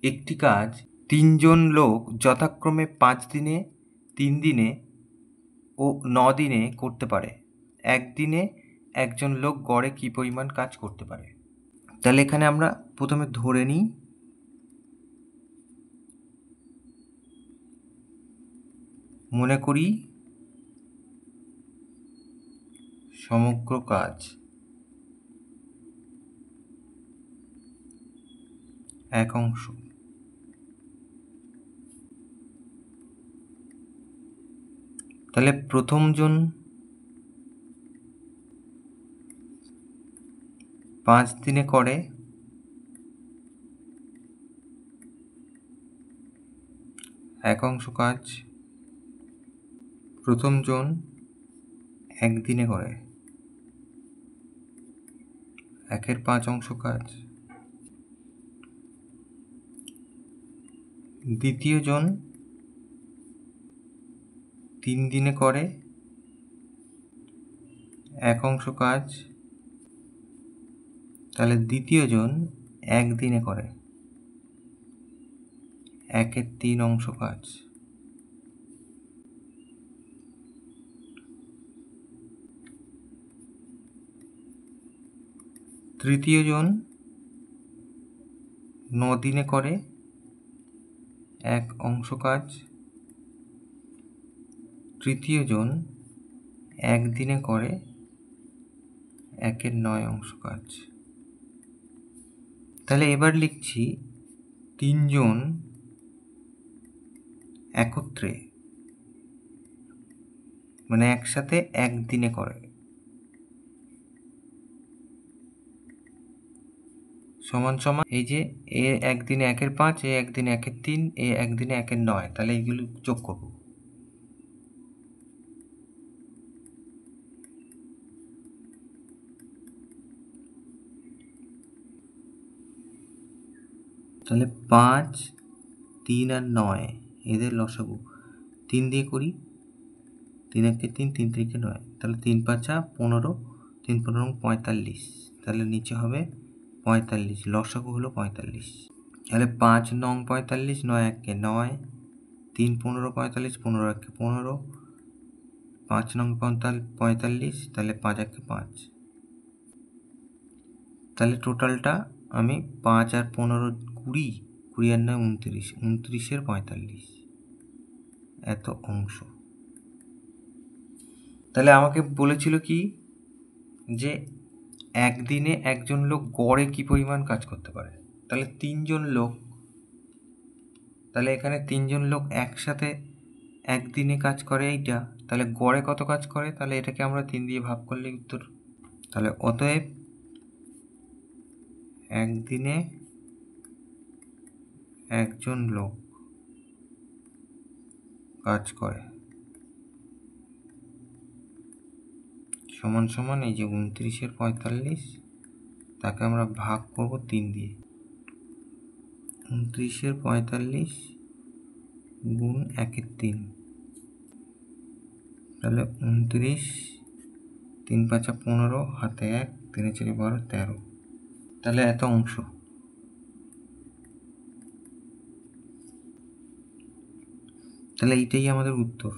একটি কাজ ৩ জন লোক যথাক্রমে ৫ দিনে, ৩ দিনে ও ৯ দিনে করতে পারে। একদিনে একজন লোক গড়ে কী পরিমাণ কাজ করতে পারে? তাহলে এখানে আমরা প্রথমে ধরে নিই মনে করি সমগ্র কাজ এক অংশ। তাহলে প্রথম জন ৫ দিনে করে, এক অংশ কাজ। প্রথম জন ১ দিনে করে, ১/৫ অংশ কাজ। দ্বিতীয় জন ৩ দিনে করে, ১ অংশ কাজ। তাহলে দ্বিতীয় জন ১ দিনে করে, ১/৩ অংশ কাজ। তৃতীয় জন ৯ দিনে করে, ১ অংশ কাজ। তৃতীয় জন ১ দিনে করে, ১/৯ অংশ কাজ। তাহলে এবার লিখছি ৩ জন একত্রে মানে একসাথে ১ দিনে করে সমান সমান এই যে এ একদিনে ১/৫, এ একদিনে ১/৩, এ একদিনে ১/৯। তাহলে এইগুলো যোগ করব। তাহলে ৫, ৩ আর ৯ এদের লসাগু ৩ দিয়ে করি, ৩ একে ৩, ৩ তিরিকে ৯। তাহলে ৩×৫ = ১৫, ৩×১৫ = ৪৫। তাহলে নিচে হবে ৪৫, লসাগু হলো ৪৫। তাহলে ৫×৯ = ৪৫, ৯ একে ৯, ৩×১৫ = ৪৫, ১৫ একে ১৫, ৫×৯ = ৪৫, তাহলে ৫ একে ৫। তাহলে টোটালটা আমি ৫ আর ১৫ ২০, ২০ আর ৯ ২৯, ২৯-এর ৪৫ এত অংশ। তাহলে আমাকে বলেছিল কি যে একদিনে একজন লোক গড়ে কি পরিমাণ কাজ করতে পারে। তাহলে ৩ জন লোক, তাহলে এখানে ৩ জন লোক একসাথে একদিনে কাজ করে এইটা, তাহলে গড়ে কত কাজ করে? তাহলে এটাকে আমরা ৩ দিয়ে ভাগ করলেই উত্তর। তাহলে অতএব একদিনে একজন লোক কাজ করে সমান সমান এই যে ২৯-এর ৪৫, তাকে আমরা ভাগ করব ৩ দিয়ে। ২৯-এর ৪৫ গুণ ১/৩, তাহলে ২৯, ৩×৫ = ১৫, হাতে ১, ৩×৪ = ১২, ১৩। তাহলে এত অংশ। তাহলে এইটাই আমাদের উত্তর।